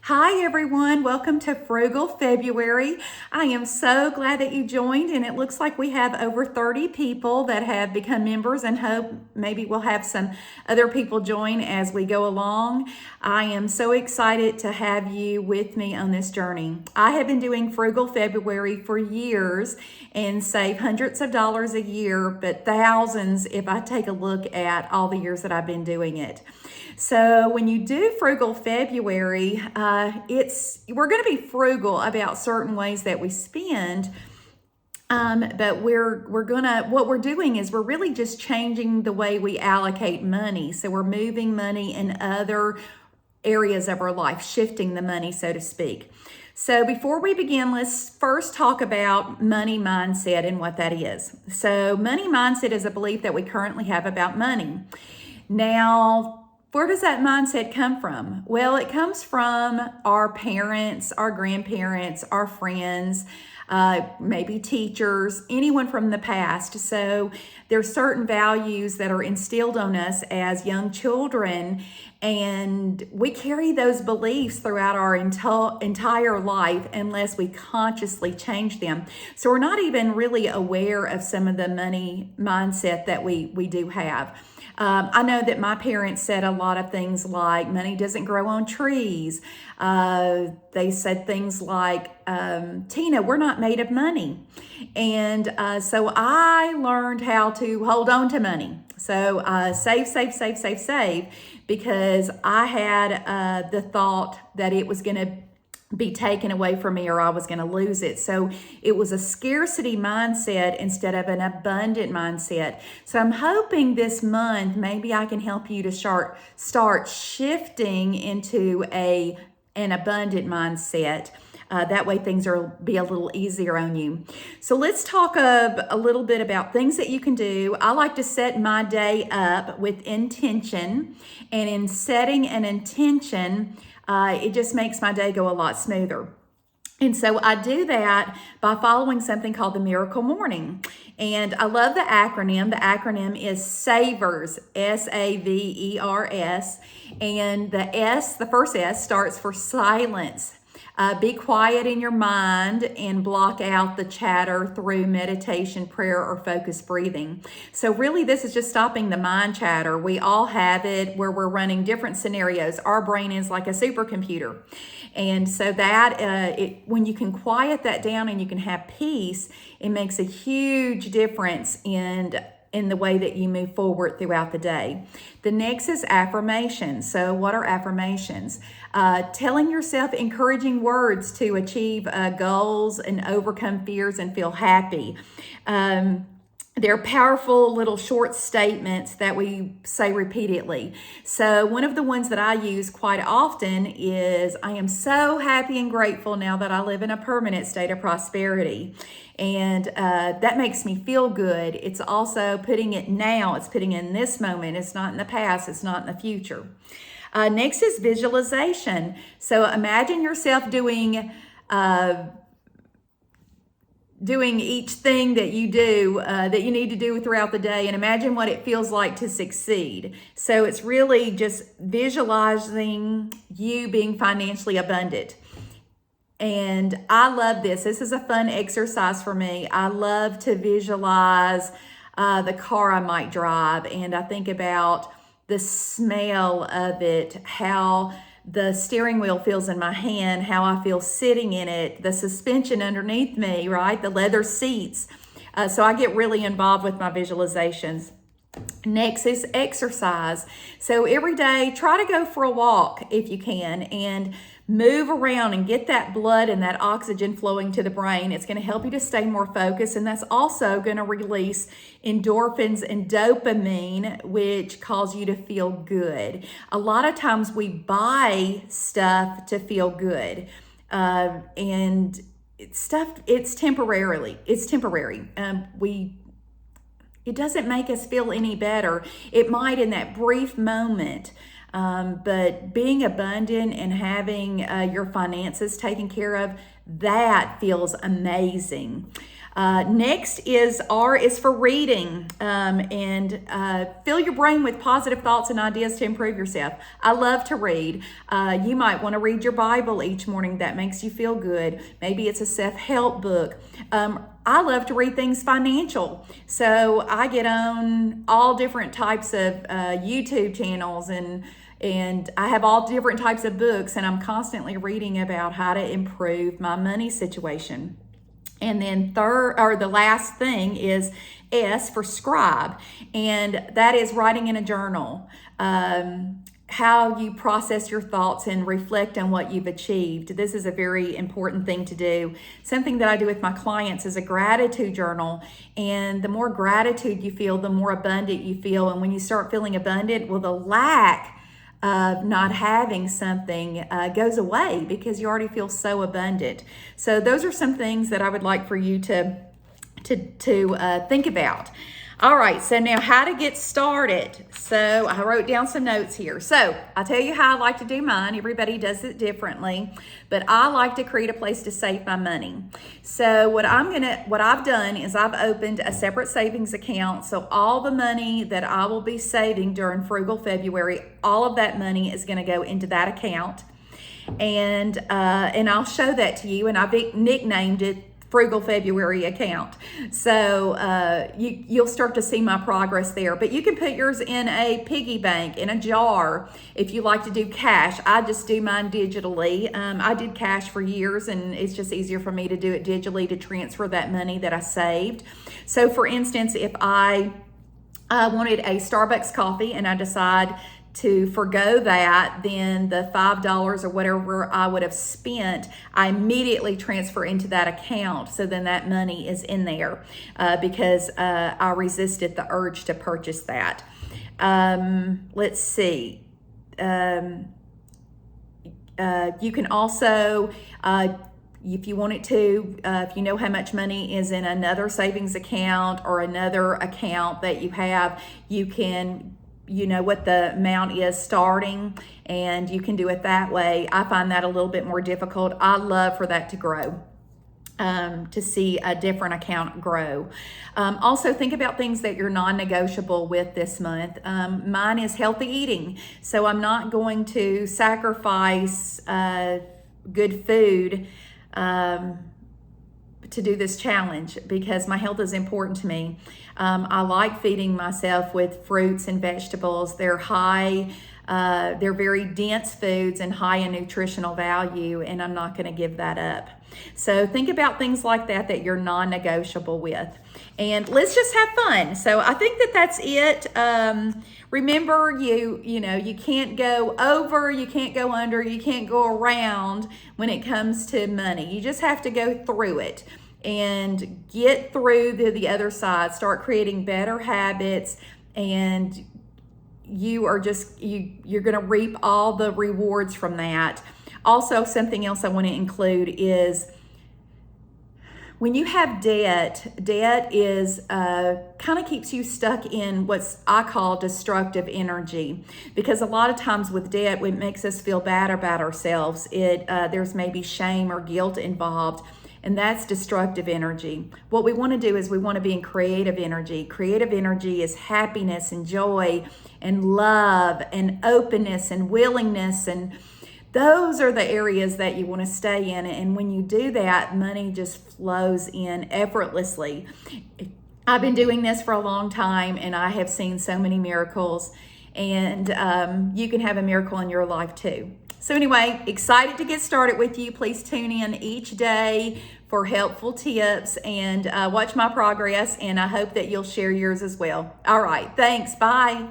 Hi everyone, welcome to Frugal February. I am so glad that you joined, and it looks like we have over 30 people that have become members, and hope maybe we'll have some other people join as we go along. I am so excited to have you with me on this journey. I have been doing Frugal February for years and save hundreds of dollars a year, but thousands if I take a look at all the years that I've been doing it. So when you do Frugal February, we're going to be frugal about certain ways that we spend. But what we're doing is we're really just changing the way we allocate money. So we're moving money in other areas of our life, shifting the money, so to speak. So before we begin, let's first talk about money mindset and what that is. So money mindset is a belief that we currently have about money. Now, where does that mindset come from? Well, it comes from our parents, our grandparents, our friends, maybe teachers, anyone from the past. So there's certain values that are instilled on us as young children, and we carry those beliefs throughout our entire life unless we consciously change them. So we're not even really aware of some of the money mindset that we do have. I know that my parents said a lot of things like money doesn't grow on trees. They said things like, Tina, we're not made of money. And so I learned how to hold on to money. So save, because I had the thought that it was going to be taken away from me or I was going to lose it. So it was a scarcity mindset instead of an abundant mindset. So I'm hoping this month maybe I can help you to start shifting into an abundant mindset. That way things will be a little easier on you. So let's talk a little bit about things that you can do. I like to set my day up with intention, and in setting an intention, it just makes my day go a lot smoother. And so I do that by following something called the Miracle Morning. And I love the acronym. The acronym is SAVERS, SAVERS. And the first S starts for silence. Be quiet in your mind and block out the chatter through meditation, prayer, or focused breathing. So really, this is just stopping the mind chatter. We all have it where we're running different scenarios. Our brain is like a supercomputer. And so when you can quiet that down and you can have peace, it makes a huge difference in the way that you move forward throughout the day. The next is affirmations. So what are affirmations? Telling yourself encouraging words to achieve goals and overcome fears and feel happy. They're powerful little short statements that we say repeatedly. So one of the ones that I use quite often is, I am so happy and grateful now that I live in a permanent state of prosperity. And that makes me feel good. It's also putting it now. It's putting it in this moment. It's not in the past. It's not in the future. Next is visualization. So imagine yourself doing each thing that you do, that you need to do throughout the day, and imagine what it feels like to succeed. So it's really just visualizing you being financially abundant. And I love this. This is a fun exercise for me. I love to visualize the car I might drive, and I think about the smell of it, how the steering wheel feels in my hand, how I feel sitting in it, the suspension underneath me, right? The leather seats. So I get really involved with my visualizations. Next is exercise. So every day, try to go for a walk if you can and move around and get that blood and that oxygen flowing to the brain. It's going to help you to stay more focused, and that's also going to release endorphins and dopamine, which cause you to feel good. A lot of times we buy stuff to feel good, and it's temporary. It doesn't make us feel any better. It might in that brief moment, but being abundant and having your finances taken care of, that feels amazing. Next is R is for reading, and fill your brain with positive thoughts and ideas to improve yourself. I love to read. You might want to read your Bible each morning. That makes you feel good. Maybe it's a self-help book. I love to read things financial. So I get on all different types of YouTube channels, and I have all different types of books, and I'm constantly reading about how to improve my money situation. And then the last thing is S for scribe, and that is writing in a journal. How you process your thoughts and reflect on what you've achieved. This is a very important thing to do. Something that I do with my clients is a gratitude journal. And the more gratitude you feel, the more abundant you feel. And when you start feeling abundant, well, the lack of not having something goes away because you already feel so abundant. So those are some things that I would like for you to think about. All right, so now how to get started. So I wrote down some notes here. So I'll tell you how I like to do mine. Everybody does it differently, but I like to create a place to save my money. So what I've done is I've opened a separate savings account. So all the money that I will be saving during Frugal February, all of that money is going to go into that account. And I'll show that to you, and I've nicknamed it Frugal February account. So you'll start to see my progress there. But you can put yours in a piggy bank, in a jar, if you like to do cash. I just do mine digitally. I did cash for years, and it's just easier for me to do it digitally to transfer that money that I saved. So for instance, if I wanted a Starbucks coffee and I decide to forgo that, then the $5 or whatever I would have spent, I immediately transfer into that account. So then that money is in there because I resisted the urge to purchase that. Let's see. You can also, if you wanted to, if you know how much money is in another savings account or another account that you have, you know what the amount is starting, and you can do it that way. I find that a little bit more difficult. I love for that to grow, to see a different account grow. Also, think about things that you're non-negotiable with this month. Mine is healthy eating, so I'm not going to sacrifice good food to do this challenge because my health is important to me. I like feeding myself with fruits and vegetables. They're very dense foods and high in nutritional value, and I'm not going to give that up. So think about things like that you're non-negotiable with, and let's just have fun. So I think that's it. Remember, you can't go over, you can't go under, you can't go around when it comes to money. You just have to go through it and get through to the other side. Start creating better habits, and you're going to reap all the rewards from that. Also, something else I want to include is when you have debt is kind of keeps you stuck in what's I call destructive energy, because a lot of times with debt, it makes us feel bad about ourselves. There's maybe shame or guilt involved, and that's destructive energy. What we want to do is we want to be in creative energy. Creative energy is happiness and joy and love and openness and willingness, and those are the areas that you want to stay in. And when you do that, money just flows in effortlessly. I've been doing this for a long time, and I have seen so many miracles, and you can have a miracle in your life too. So anyway, excited to get started with you. Please tune in each day for helpful tips and watch my progress, and I hope that you'll share yours as well. All right, thanks. Bye.